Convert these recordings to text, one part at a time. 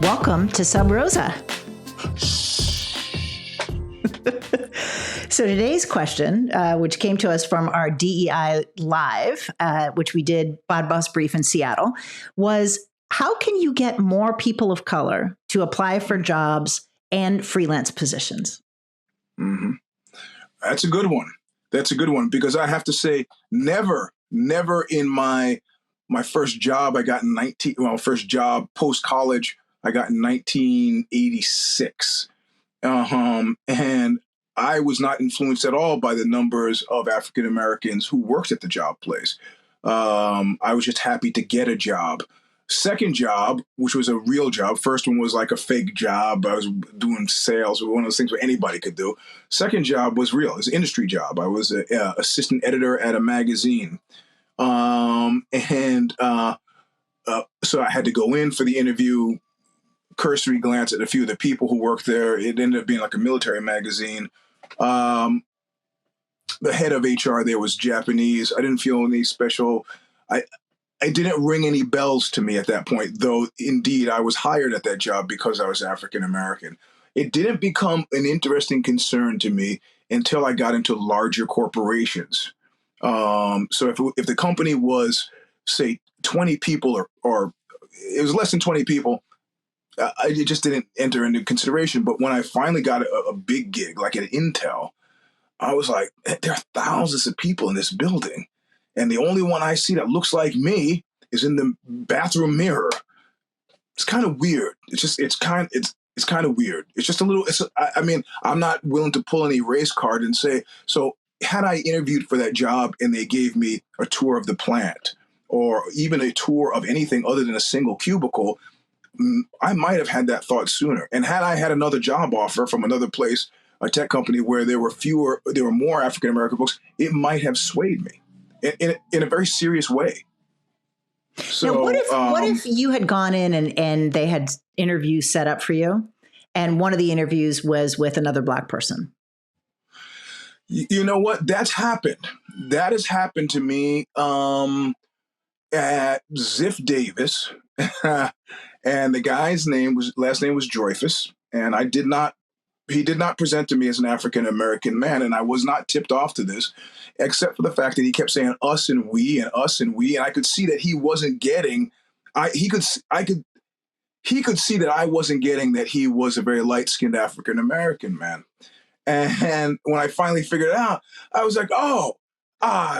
Welcome to Sub Rosa. So today's question, which came to us from our DEI Live, which we did Bod Boss Brief in Seattle, was how can you get more people of color to apply for jobs and freelance positions? Mm-hmm. That's a good one. That's a good one because I have to say, never in my first job I got in first job post college I got in 1986, and I was not influenced at all by the numbers of African Americans who worked at the job place. I was just happy to get a job. Second job, which was a real job. First one was like a fake job. I was doing sales, one of those things where anybody could do. Second job was real. It was an industry job. I was an assistant editor at a magazine. So I had to go in for the interview, cursory glance at a few of the people who worked there. It ended up being like a military magazine. The head of HR there was Japanese. I didn't feel any special. It didn't ring any bells to me at that point, though indeed I was hired at that job because I was African American. It didn't become an interesting concern to me until I got into larger corporations. So if the company was, say, 20 people or it was less than 20 people, it just didn't enter into consideration. But when I finally got a big gig, like at Intel, I was like, there are thousands of people in this building. And the only one I see that looks like me is in the bathroom mirror. It's kind of weird. It's kind of weird. It's just a little, I'm not willing to pull any race card and say, so had I interviewed for that job and they gave me a tour of the plant or even a tour of anything other than a single cubicle, I might have had that thought sooner. And had I had another job offer from another place, a tech company where there were more African-American folks, it might have swayed me in a very serious way. So now, what if you had gone in and they had interviews set up for you, and one of the interviews was with another Black person? You know what? That's happened. That has happened to me at Ziff Davis, and the guy's last name was Dreyfus, and he did not present to me as an African American man, and I was not tipped off to this, except for the fact that he kept saying us and we and us and we, and I could see that he wasn't getting. He could see that I wasn't getting that he was a very light-skinned African American man. And when I finally figured it out, I was like,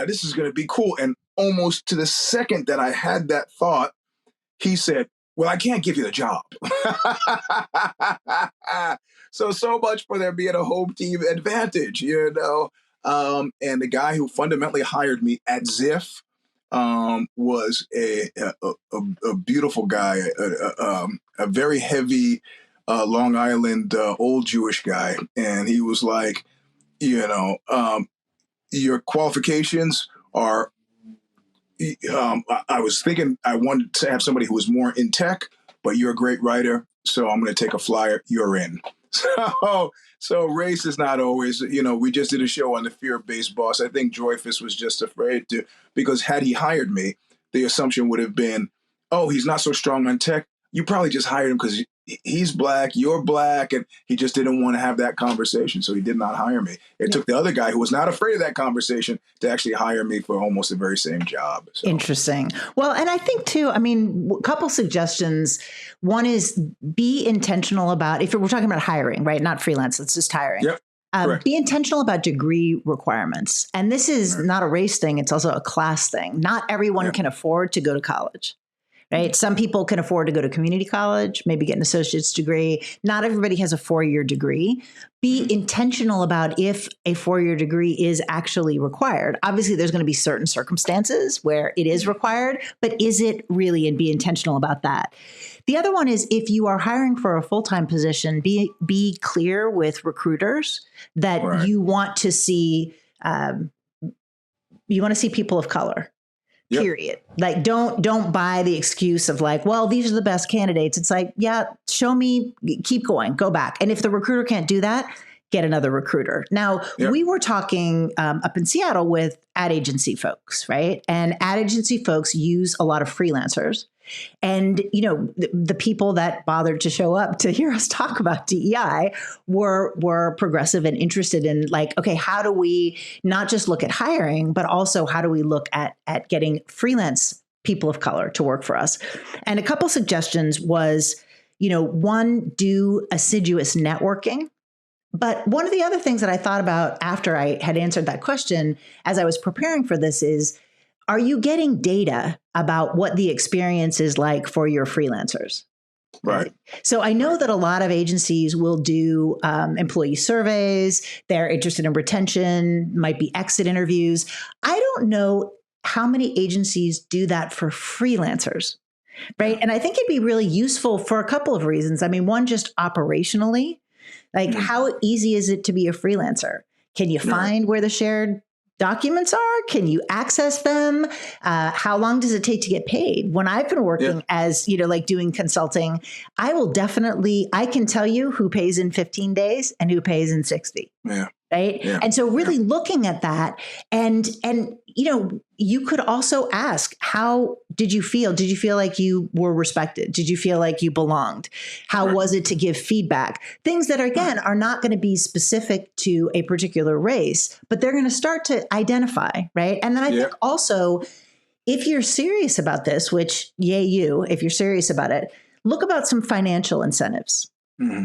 this is going to be cool. And almost to the second that I had that thought, he said, well, I can't give you the job. So much for there being a home team advantage, And the guy who fundamentally hired me at Ziff was a beautiful guy, a very heavy Long Island old Jewish guy. And he was like, your qualifications are, I was thinking I wanted to have somebody who was more in tech, but you're a great writer, so I'm going to take a flyer. You're in. So race is not always, we just did a show on the fear-based boss. I think Dreyfus was just afraid to, because had he hired me, the assumption would have been, oh, he's not so strong on tech. You probably just hired him because he's Black, you're Black, and he just didn't want to have that conversation, so he did not hire me. It took the other guy who was not afraid of that conversation to actually hire me for almost the very same job. So. Interesting. Well, and I think too, a couple suggestions. One is be intentional about, if we're talking about hiring, right? Not freelance, it's just hiring. Yep. Be intentional about degree requirements. And this is not a race thing, it's also a class thing. Not everyone can afford to go to college. Right. Some people can afford to go to community college, maybe get an associate's degree. Not everybody has a 4-year degree. Be intentional about if a 4-year degree is actually required. Obviously, there's going to be certain circumstances where it is required, but is it really? And be intentional about that. The other one is if you are hiring for a full-time position, be clear with recruiters that you want to see people of color. Yep. Period. Like, don't buy the excuse of like, well, these are the best candidates. It's like, yeah, show me, keep going, go back. And if the recruiter can't do that, get another recruiter. Now, Yep. we were talking up in Seattle with ad agency folks, right? And ad agency folks use a lot of freelancers. And, the people that bothered to show up to hear us talk about DEI were progressive and interested in like, okay, how do we not just look at hiring, but also how do we look at getting freelance people of color to work for us? And a couple suggestions was, one, do assiduous networking. But one of the other things that I thought about after I had answered that question as I was preparing for this is, are you getting data about what the experience is like for your freelancers? Right. So I know that a lot of agencies will do employee surveys. They're interested in retention, might be exit interviews. I don't know how many agencies do that for freelancers, right? And I think it'd be really useful for a couple of reasons. I mean, one, just operationally, like how easy is it to be a freelancer? Can you find where the shared documents are? Can you access them? How long does it take to get paid? When I've been working as, like doing consulting, I can tell you who pays in 15 days and who pays in 60. Yeah. Right. Yeah. And so really looking at that and, you could also ask, how did you feel? Did you feel like you were respected? Did you feel like you belonged? How was it to give feedback? Things that, again, are not going to be specific to a particular race, but they're going to start to identify. Right. And then I think also, if you're serious about this, which yay you, if you're serious about it, look about some financial incentives.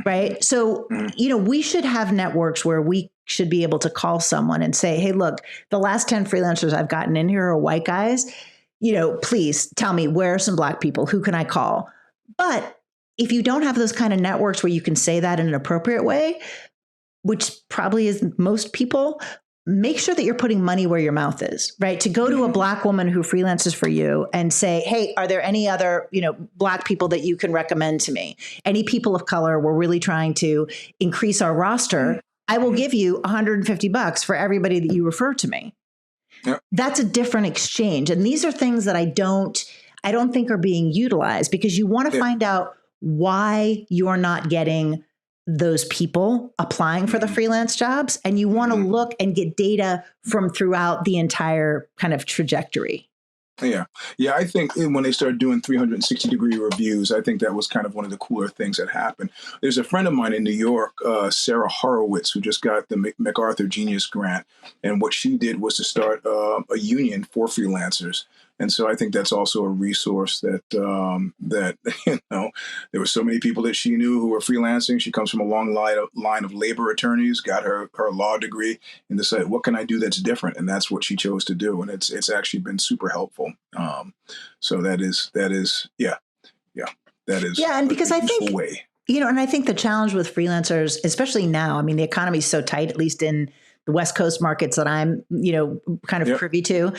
Right. So, we should have networks where we should be able to call someone and say, hey, look, the last 10 freelancers I've gotten in here are white guys. Please tell me, where are some Black people? Who can I call? But if you don't have those kind of networks where you can say that in an appropriate way, which probably is most people, make sure that you're putting money where your mouth is, right? To go to a Black woman who freelances for you and say, hey, are there any other, Black people that you can recommend to me? Any people of color? We're really trying to increase our roster. I will give you $150 for everybody that you refer to me. Yep. That's a different exchange. And these are things that I don't think are being utilized, because you want to find out why you're not getting those people applying for the freelance jobs. And you want to look and get data from throughout the entire kind of trajectory. Yeah. Yeah. I think when they started doing 360-degree reviews, I think that was kind of one of the cooler things that happened. There's a friend of mine in New York, Sarah Horowitz, who just got the MacArthur Genius Grant. And what she did was to start a union for freelancers. And so I think that's also a resource that there were so many people that she knew who were freelancing. She comes from a long line of labor attorneys, got her law degree, and decided, what can I do that's different? And that's what she chose to do. And it's actually been super helpful. So that is and because I think way. And I think the challenge with freelancers, especially now, I mean, the economy is so tight, at least in the West Coast markets that I'm kind of privy to.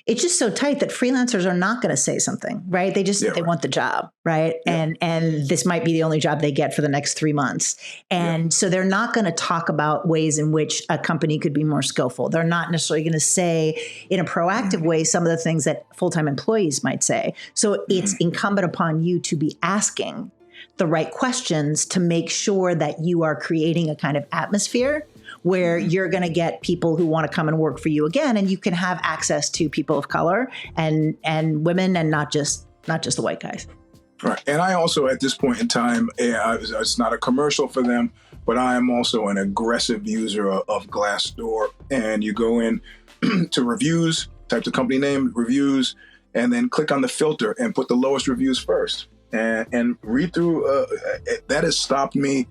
It's just so tight that freelancers are not going to say something, right? They just they want the job, right? Yeah. And this might be the only job they get for the next 3 months. And so they're not going to talk about ways in which a company could be more skillful. They're not necessarily going to say in a proactive way some of the things that full-time employees might say. So it's incumbent upon you to be asking the right questions to make sure that you are creating a kind of atmosphere where you're going to get people who want to come and work for you again, and you can have access to people of color and women, and not just the white guys. Right. And I also, at this point in time, it's not a commercial for them, but I am also an aggressive user of Glassdoor. And you go in to reviews, type the company name, reviews, and then click on the filter and put the lowest reviews first. And read through. That has stopped me.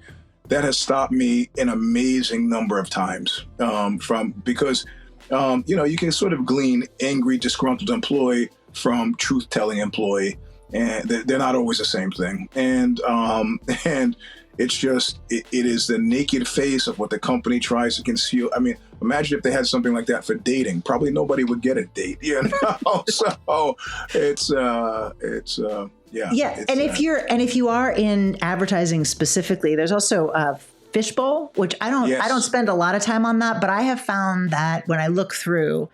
That has stopped me an amazing number of times because you can sort of glean angry, disgruntled employee from truth-telling employee, and they're not always the same thing. And it's just it is the naked face of what the company tries to conceal. I mean, imagine if they had something like that for dating. Probably nobody would get a date. So it's. And if you are in advertising specifically, there's also Fishbowl, which I don't spend a lot of time on that, but I have found that when I look through,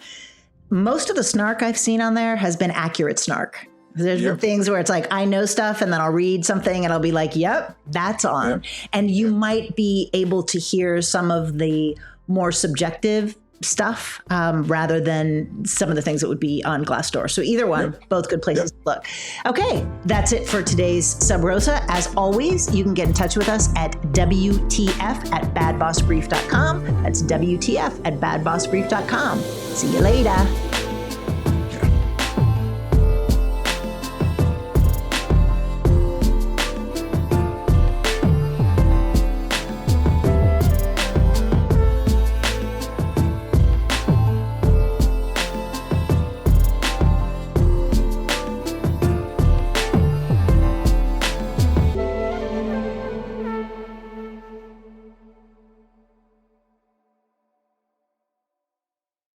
most of the snark I've seen on there has been accurate snark. There's been things where it's like, I know stuff and then I'll read something and I'll be like, yep, that's on. Yep. And you might be able to hear some of the more subjective stuff rather than some of the things that would be on Glassdoor. So either one, both good places to look. Okay, that's it for today's Sub Rosa. As always, you can get in touch with us at WTF@badbossbrief.com. That's WTF@badbossbrief.com. See you later.